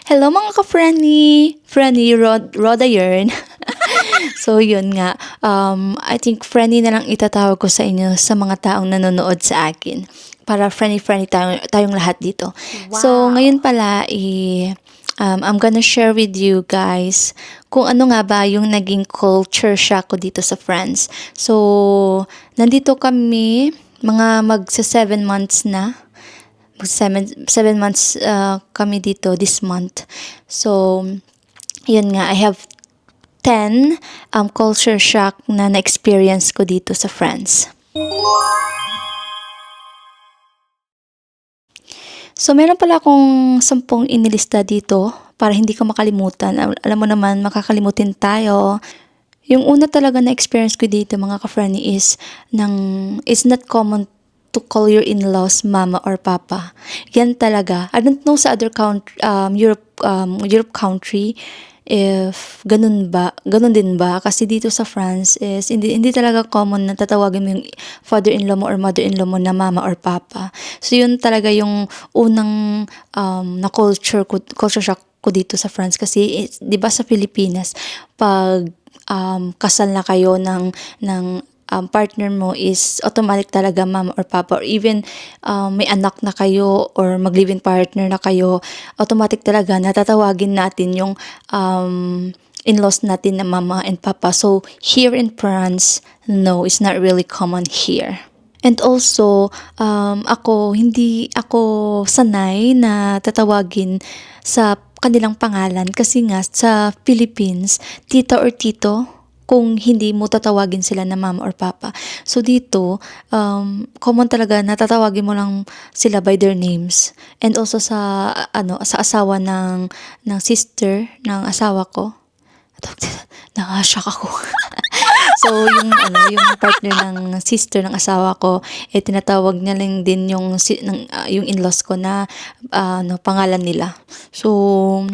Hello mga ka-Franny! Franny Roda yarn. So yun nga, I think Franny na lang itatawag ko sa inyo sa mga taong nanonood sa akin. Para friendly tayong lahat dito. So ngayon pala, I'm gonna share with you guys kung ano nga ba yung naging culture shock ko dito sa France. So, nandito kami, mga magsa 7 months na. 7 months kami dito this month. So, yun nga, I have 10 culture shock na na-experience ko dito sa France. So, meron pala akong 10 inilista dito para hindi ko makalimutan. Alam mo naman, makakalimutin tayo. Yung una talaga na experience ko dito mga ka-Franny is it's not common to call your in-laws mama or papa. Yan talaga. I don't know sa other Europe country if ganun din ba? Kasi dito sa France is hindi talaga common na tatawagin mo yung father-in-law mo or mother-in-law mo na mama or papa. So yun talaga yung unang na culture shock ko dito sa France kasi 'di ba sa Pilipinas pag kasal na kayo ng partner mo is automatic talaga mama or papa, or even may anak na kayo or mag-live-in partner na kayo, automatic talaga natatawagin natin yung in-laws natin na mama and papa. So here in France, no, it's not really common here. And also, hindi ako sanay na tatawagin sa kanilang pangalan kasi nga sa Philippines, tita or tito, kung hindi mo tatawagin sila na mama or papa. So dito, common talaga na tatawagin mo lang sila by their names. And also sa asawa ng sister ng asawa ko. Na-shock ako. So yung partner ng sister ng asawa ko, tinatawag niya lang din yung in-laws ko na pangalan nila. So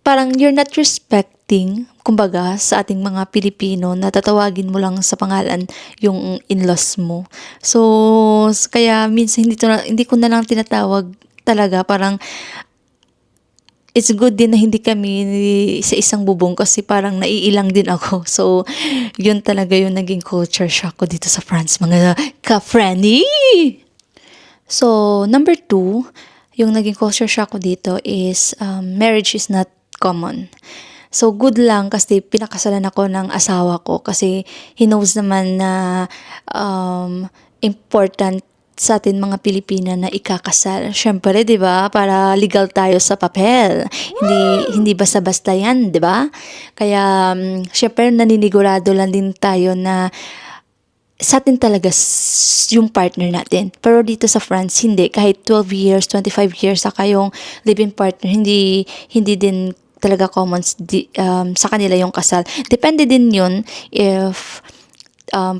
parang you're not respecting, kumbaga, sa ating mga Pilipino na tatawagin mo lang sa pangalan yung in-laws mo. So, kaya minsan hindi ko na lang tinatawag talaga. Parang, it's good din na hindi kami sa isang bubong kasi parang naiilang din ako. So, yun talaga yung naging culture shock ko dito sa France, mga ka-Franny! So, number 2, yung naging culture shock ko dito is marriage is not common. So, good lang kasi pinakasalan ako ng asawa ko kasi he knows naman na important sa atin mga Pilipina na ikakasal. Syempre, 'di ba? Para legal tayo sa papel. Hindi basta-basta 'yan, 'di ba? Kaya syempre naninigurado lang din tayo na sa atin talaga yung partner natin. Pero dito sa France, hindi. Kahit 12 years, 25 years sa kayong live-in partner, hindi din talaga common sa kanila yung kasal. Depende din yun if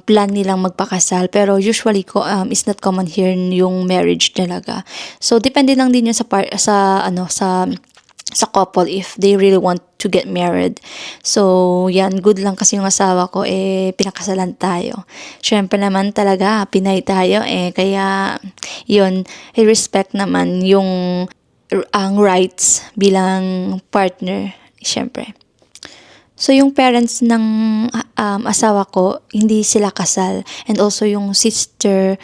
plan nilang magpakasal. Pero usually, is not common here yung marriage talaga. So, depende lang din yun sa couple if they really want to get married. So, yan, good lang kasi yung asawa ko, pinakasalan tayo. Syempre naman talaga, Pinay tayo, kaya, yun, i-respect naman ang rights bilang partner, syempre. So, yung parents ng asawa ko, hindi sila kasal. And also, yung sister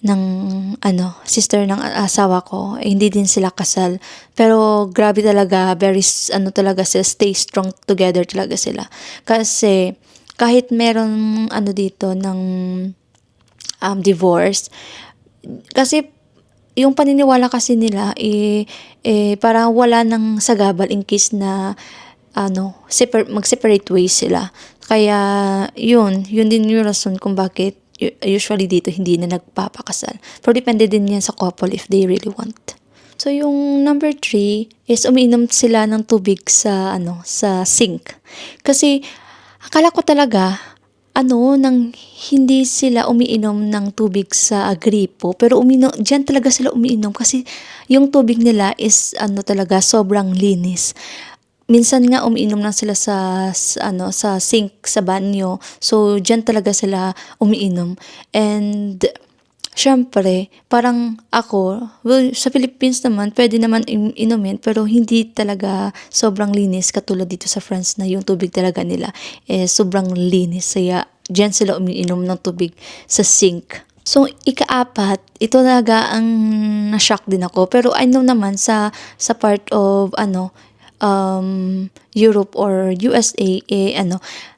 ng asawa ko, hindi din sila kasal. Pero grabe talaga, very talaga sila, stay strong together talaga sila. Kasi kahit meron dito ng divorce, kasi yung paniniwala kasi nila parang wala nang sagabal in case na mag-separate ways sila. Kaya yun din yung rason kung bakit usually dito hindi na nagpapakasal. Pero depende din yan sa couple if they really want. So yung number 3 is umiinom sila ng tubig sa sink. Kasi akala ko talaga nang hindi sila umiinom ng tubig sa gripo, pero diyan talaga sila umiinom kasi yung tubig nila is talaga sobrang linis. Minsan nga umiinom lang sila sa sink sa banyo. So diyan talaga sila umiinom. And Siyempre, parang ako, well, sa Philippines naman, pwede naman inumin, pero hindi talaga sobrang linis katulad dito sa France na yung tubig talaga nila sobrang linis. Kaya diyan sila umiinom ng tubig sa sink. So, ikaapat, ito talaga ang na-shock din ako. Pero I know naman sa part of Europe or USA,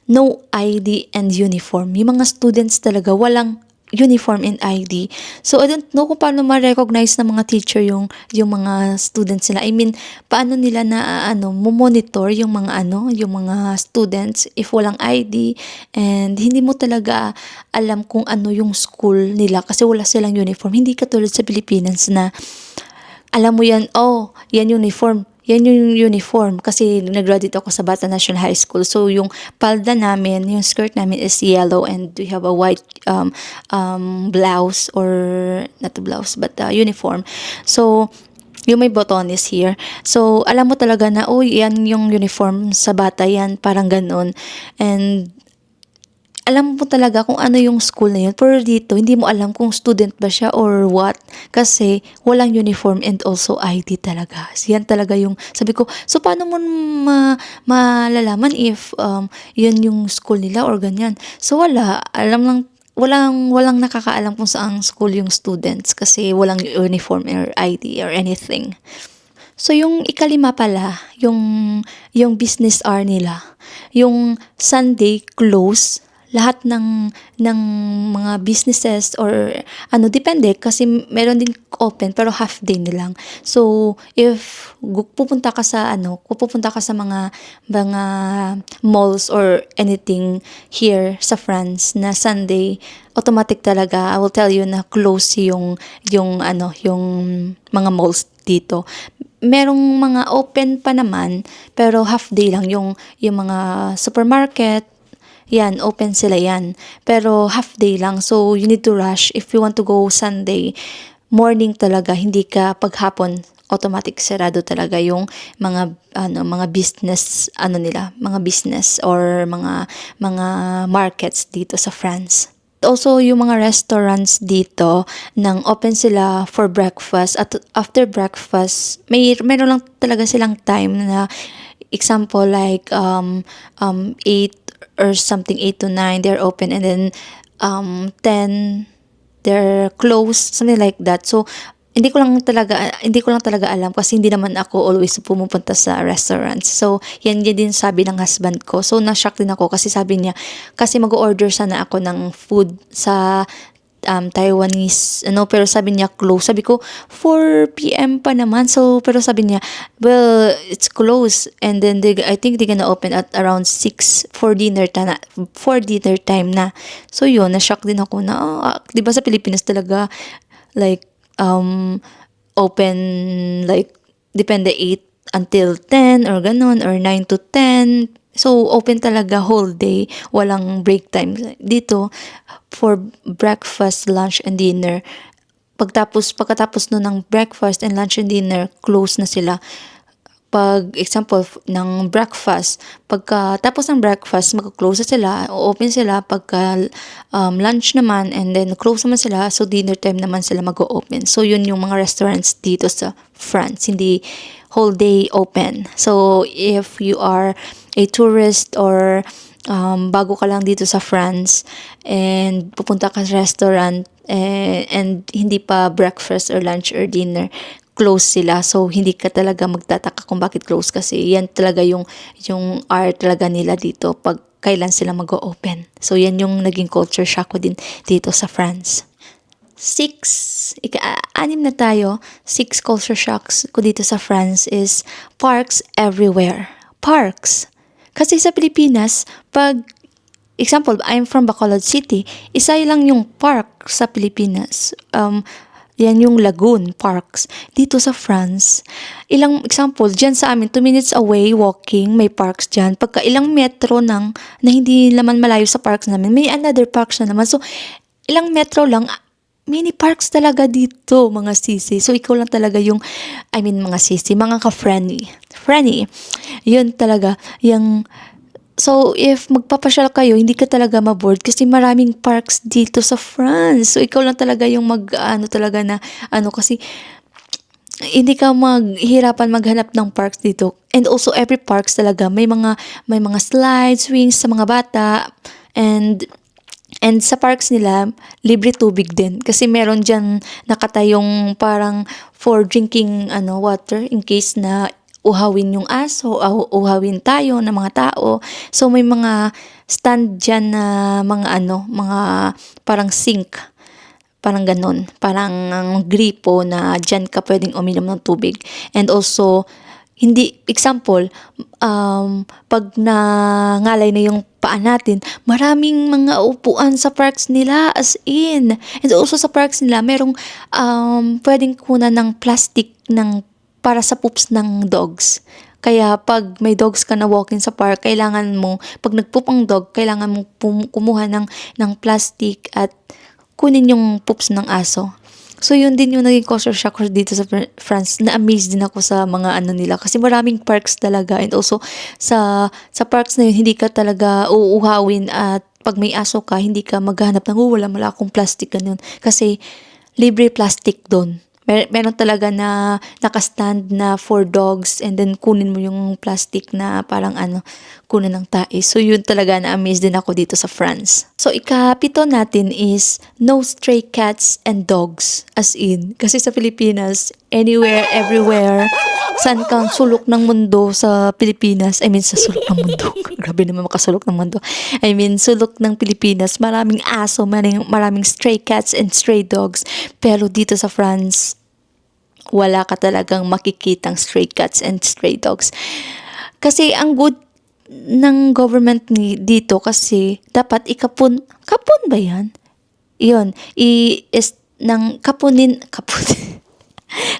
no ID and uniform. Yung mga students talaga walang uniform and ID. So, I don't know kung paano ma-recognize ng mga teacher yung mga students nila. I mean, paano nila na monitor yung mga students if walang ID and hindi mo talaga alam kung ano yung school nila kasi wala silang uniform. Hindi katulad sa Pilipinas na alam mo yan, oh, yan uniform. Yan yung uniform kasi nag-graduate ako sa Bata National High School. So, yung palda namin, yung skirt namin is yellow and we have a white blouse or, not a blouse, but uniform. So, yung may botones here. So, alam mo talaga na, oh, yan yung uniform sa bata yan, parang ganun. And alam mo talaga kung ano yung school na yun. Pero dito, hindi mo alam kung student ba siya or what. Kasi walang uniform and also ID talaga. So, yan talaga yung, sabi ko, so paano mo malalaman if yun yung school nila or ganyan. So wala, walang nakakaalam kung saang school yung students kasi walang uniform or ID or anything. So, yung ikalima pala, yung business hour nila, yung Sunday close, lahat ng mga businesses or depende kasi meron din open pero half day nilang. So, if pupunta ka sa mga malls or anything here sa France na Sunday, automatic talaga, I will tell you na close yung mga malls dito. Merong mga open pa naman pero half day lang yung mga supermarket. Yan, open sila yan. Pero half day lang. So, you need to rush. If you want to go Sunday, morning talaga. Hindi ka paghapon, automatic sarado talaga yung mga business, mga business or mga markets dito sa France. Also, yung mga restaurants dito, nang open sila for breakfast. At after breakfast, meron lang talaga silang time na, example like 8 or something, 8 to 9 they're open and then 10 they're closed, something like that. So hindi ko lang talaga alam kasi hindi naman ako always pumupunta sa restaurants. So yan din sabi ng husband ko. So na-shock din ako kasi sabi niya kasi mag-order sana ako ng food sa Taiwanese, pero sabi niya close. Sabi ko, 4 p.m. pa naman. So, pero sabi niya, well, it's close. And then, I think they're gonna open at around 6 for dinner time na. So, yun, na-shock din ako na, di ba sa Pilipinas talaga, like, open, like, depende 8 until 10 or ganun, or 9 to 10. So, open talaga whole day. Walang break time. Dito, for breakfast, lunch, and dinner. Pagkatapos no ng breakfast and lunch and dinner, close na sila. Pag example ng breakfast, pagkatapos ng breakfast, magko-close na sila, open sila pagka lunch naman and then close naman sila, so dinner time naman sila mag-open. So yun yung mga restaurants dito sa France, hindi whole day open. So if you are a tourist or bago ka lang dito sa France and pupunta ka sa restaurant and hindi pa breakfast or lunch or dinner, close sila. So, hindi ka talaga magtataka kung bakit close kasi yan talaga yung hour talaga nila dito pag kailan sila mag-open. So, yan yung naging culture shock ko din dito sa France. 6 na tayo. 6 culture shocks ko dito sa France is parks everywhere. Parks. Kasi sa Pilipinas, pag example, I'm from Bacolod City, isa lang yung park sa Pilipinas. Yan yung lagoon parks. Dito sa France, ilang example, dyan sa amin, 2 minutes away walking, may parks dyan. Pagka ilang metro na hindi naman malayo sa parks namin, may another parks na naman. So, ilang metro lang, mini parks talaga dito, mga sisi. So, ikaw lang talaga mga sisi, mga ka-friendly. Yun talaga, yung So, if magpapasyal kayo, hindi ka talaga ma-bored kasi maraming parks dito sa France. So, ikaw lang talaga yung mag-ano talaga na ano kasi hindi ka maghihirapan maghanap ng parks dito. And also every parks talaga may mga slides, swings sa mga bata and sa parks nila libre tubig din kasi meron diyan nakatayong parang for drinking water in case na uhawin yung aso o uhawin tayo ng mga tao. So may mga stand diyan na mga parang sink. Parang gano'n, parang gripo na diyan ka puwedeng uminom ng tubig. And also, hindi example, 'pag nangalay na yung paa natin, maraming mga upuan sa parks nila, as in. And also sa parks nila merong, puwedeng kunan ng plastic para sa poops ng dogs. Kaya 'pag may dogs ka na walking sa park, kailangan mo 'pag nag-poop ang dog, kailangan mong kumuha ng plastic at kunin yung poops ng aso. So yun din yung naging culture shock ko dito sa France. Na-amaze din ako sa mga nila kasi maraming parks talaga and also sa parks na yun hindi ka talaga uuhawin at 'pag may aso ka hindi ka maghahanap ng wala akong plastic ganun kasi libre plastic dun. Meron talaga na naka-stand na for dogs and then kunin mo yung plastic na parang kunin ng tae. So yun talaga na-amaze din ako dito sa France. So ikapito natin is no stray cats and dogs, as in. Kasi sa Pilipinas, anywhere, everywhere, saan kang sulok ng mundo sa Pilipinas, I mean sa sulok ng mundo, grabe naman makasulok ng mundo, I mean sulok ng Pilipinas, maraming aso, maraming stray cats and stray dogs. Pero dito sa France, wala ka talagang makikitang stray cats and stray dogs. Kasi ang good ng government dito kasi dapat kapon ba yan? Yun, is ng kapunin,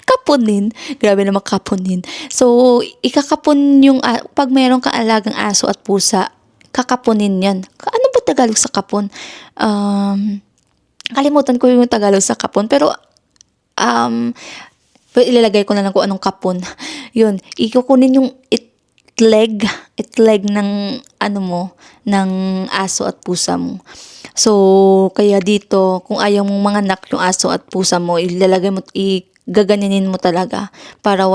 kapunin, grabe naman kapunin. So, ikakapon yung, pag mayroon kang alagang aso at pusa, kakapunin yan. Ano ba Tagalog sa kapon? Kalimutan ko yung Tagalog sa kapon, pero, ilalagay ko na lang kung anong kapon. Yun, ikukunin yung itleg ng ng aso at pusa mo. So, kaya dito, kung ayaw mong manganak yung aso at pusa mo, gaganyanin mo talaga para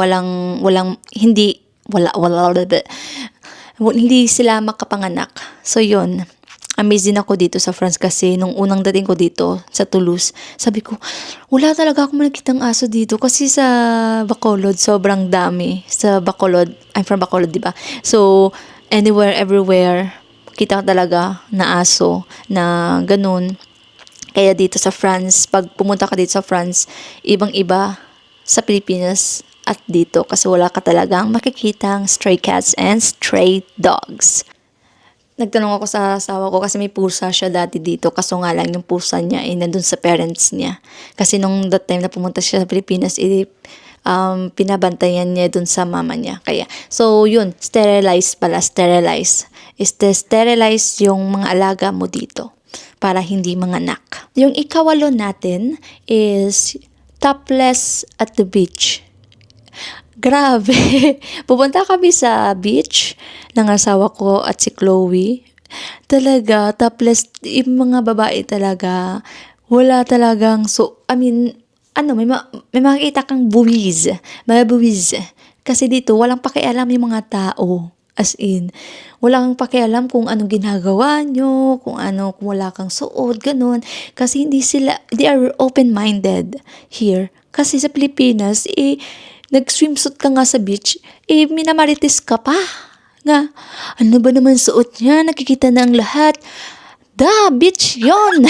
hindi sila makapanganak. So, yun. Amazed din ako dito sa France kasi nung unang dating ko dito sa Toulouse, sabi ko, wala talaga akong nakitang aso dito kasi sa Bacolod sobrang dami. Sa Bacolod, I'm from Bacolod, di ba? So, anywhere, everywhere, kita talaga na aso na ganun. Kaya dito sa France, pag pumunta ka dito sa France, ibang-iba sa Pilipinas at dito kasi wala ka talagang makikitang stray cats and stray dogs. Nagtanong ako sa asawa ko kasi may pusa siya dati dito kaso nga lang yung pusa niya ay nandun sa parents niya. Kasi nung that time na pumunta siya sa Pilipinas, pinabantayan niya dun sa mama niya. Kaya, so yun, sterilize. Sterilize yung mga alaga mo dito para hindi manganak. Yung ikawalo natin is topless at the beach. Grabe. Pupunta kami sa beach ng asawa ko at si Chloe. Talaga, topless, yung mga babae talaga, wala talagang, may makikita kang buwiz, mga buwiz. Kasi dito, walang pakialam yung mga tao. As in, walang pakialam kung anong ginagawa nyo, kung wala kang suot, ganun. Kasi they are open-minded here. Kasi sa Pilipinas, nag-swimsuit ka nga sa beach, minamarites ka pa. Nga, ano ba naman suot niya? Nakikita na ang lahat. Beach yon.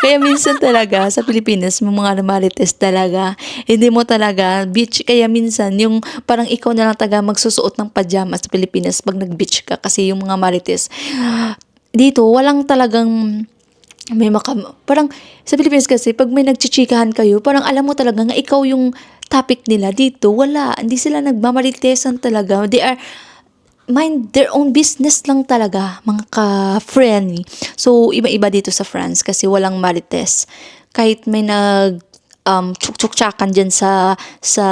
Kaya minsan talaga sa Pilipinas, may mga marites talaga. Hindi mo talaga beach. Kaya minsan, yung parang ikaw na lang taga magsusuot ng pajama sa Pilipinas pag nag-beach ka. Kasi yung mga marites, dito, walang talagang parang sa Pilipinas kasi pag may nagchichikahan kayo, parang alam mo talaga nga ikaw yung topic nila. Dito wala, hindi sila nagmamaritesan talaga. They are mind their own business lang talaga, mga ka-friendly. So iba-iba dito sa France kasi walang marites. Kahit may tsuk-tsakan dyan sa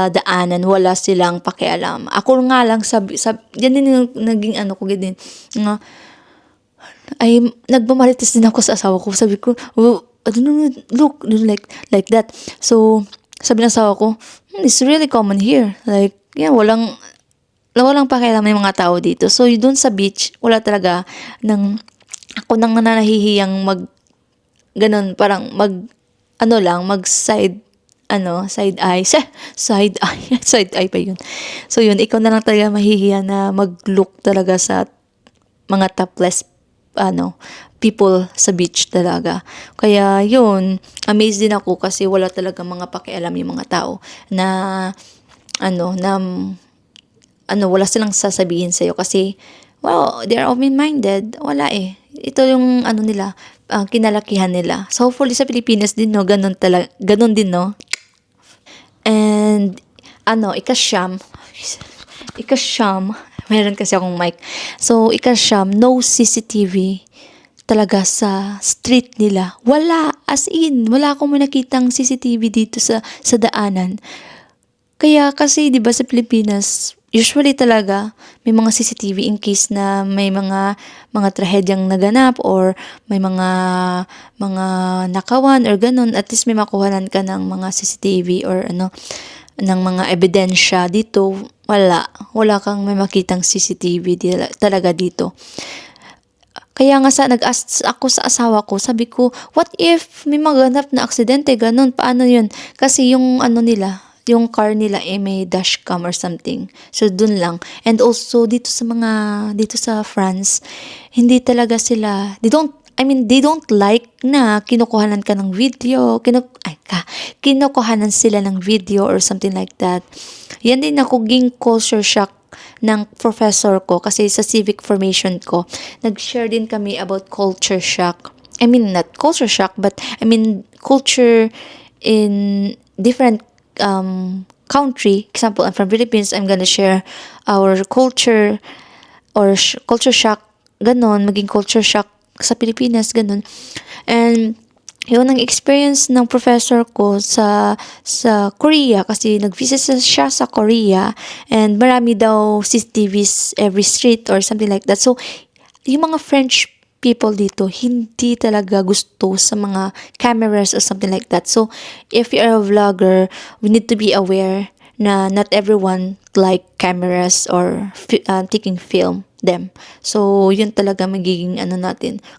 daanan, wala silang pakialam. Ako nga lang yan din yung naging ano ko din, nga, ay nagmamarites din ako sa asawa ko. Sabi ko, oh, I don't know, look, like that. So, sabi ng asawa ko, it's really common here. Like, yeah, walang pakialam ng mga tao dito. So, doon sa beach, wala talaga ako nang nanahihiyang ganun, parang side eye, side eye pa yun. So, yun, ikaw na lang talaga mahihiya na mag-look talaga sa mga topless, people sa beach talaga. Kaya, yun, amazed din ako kasi wala talaga mga pakialam yung mga tao na, wala silang sasabihin sa'yo kasi, well, they're open-minded. Wala eh. Ito yung nila, kinalakihan nila. So hopefully sa Pilipinas din, no, ganun din, no. And ikasyam, meron kasi akong mic. So ikasyam, no CCTV talaga sa street nila. Wala, as in, wala akong nakitang CCTV dito sa daanan. Kaya kasi 'di ba sa Pilipinas, usually talaga may mga CCTV in case na may mga trahedyang naganap or may mga nakawan or ganun, at least may makuhanan ka ng mga CCTV or ng mga ebidensya. Dito wala kang may makitang CCTV talaga dito. Kaya nga nag-ask ako sa asawa ko, sabi ko, what if may maganap na aksidente, ganun, paano yun? Kasi yung yung car nila may dashcam or something. So, dun lang. And also, dito sa France, hindi talaga sila, they don't like na kinukuhanan ka ng video, kinukuhanan sila ng video or something like that. Yan din naging culture shock ng professor ko kasi sa civic formation ko, nag-share din kami about culture shock. Not culture shock, but culture in different country. Example, I'm from Philippines, I'm gonna share our culture or culture shock, ganon, maging culture shock sa Pilipinas, ganon. And yun ang experience ng professor ko sa Korea kasi nag-visit siya sa Korea and marami daw CCTVs every street or something like that. So, yung mga French people dito hindi talaga gusto sa mga cameras or something like that. So, if you're a vlogger, we need to be aware na not everyone like cameras or taking film them. So, yun talaga magiging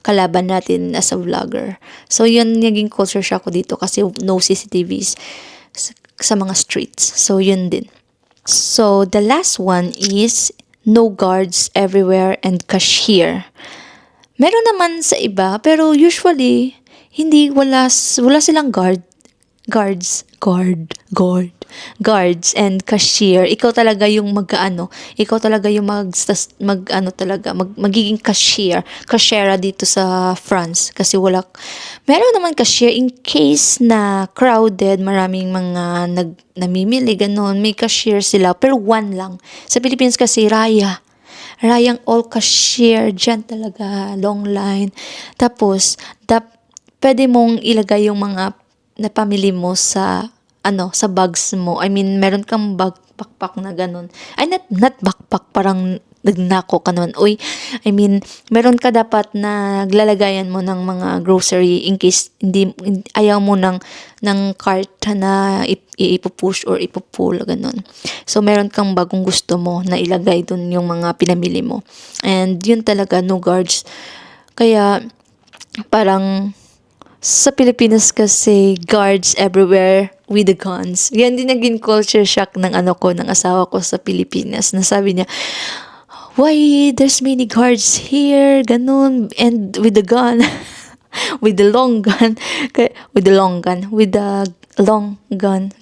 kalaban natin as a vlogger. So, yun naging culture shock ko dito kasi no CCTVs sa mga streets. So, yun din. So, the last one is no guards everywhere and cashier. Meron naman sa iba, pero usually, wala silang guards and cashier. Ikaw talaga yung magiging cashiera dito sa France. Kasi meron naman cashier in case na crowded, maraming mga namimili, ganun, may cashier sila, pero one lang. Sa Philippines kasi, Rayang all cashier, dyan talaga, long line. Tapos, pwede mong ilagay yung mga napamili mo sa bags mo. Meron kang backpack na ganun. Not backpack, parang nagnako ka naman. Meron ka dapat na naglalagayan mo ng mga grocery in case ayaw mo ng cart na ipupush or ipupull, ganun. So, meron kang bagong gusto mo na ilagay dun yung mga pinamili mo. And yun talaga, no guards. Kaya, parang, sa Pilipinas kasi, guards everywhere with the guns. Yan din naging culture shock ng asawa ko sa Pilipinas. Nasabi niya, why there's many guards here, ganun, and with the gun, with the long gun,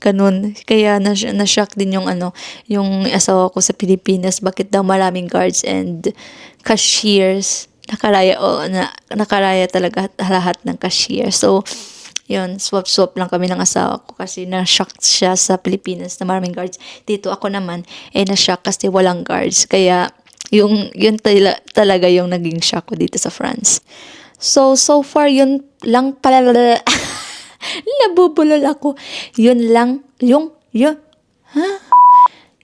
ganun. Kaya na-shock din yung asawa ko sa Pilipinas, bakit daw maraming guards and cashiers, nakaraya talaga lahat ng cashier. So, yun, swap lang kami ng asawa ko kasi na-shock siya sa Pilipinas na maraming guards. Dito ako naman, na-shock kasi walang guards. Kaya, yun talaga yung naging shock ko dito sa France. So far, yun lang pala. Nabubulol ako. Yun lang,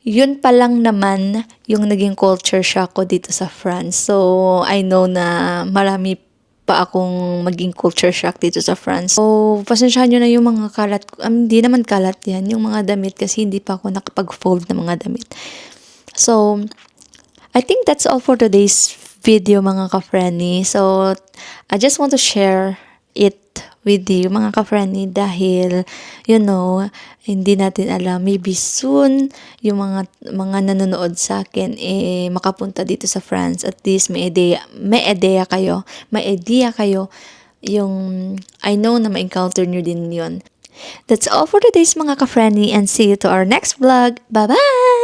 yun pa lang naman yung naging culture shock ko dito sa France. So, I know na marami pa akong maging culture shock dito sa France. So, pasensyahan nyo na yung mga kalat. Hindi naman kalat yan. Yung mga damit kasi hindi pa ako nakapag-fold ng mga damit. So, I think that's all for today's video mga ka-friendly. So, I just want to share it with you mga ka-friendly dahil, hindi natin alam. Maybe soon, yung mga nanonood sa akin, makapunta dito sa France. At least may idea kayo. Yung, I know na ma-encounter nyo din yun. That's all for today's mga ka-friendly and see you to our next vlog. Bye-bye!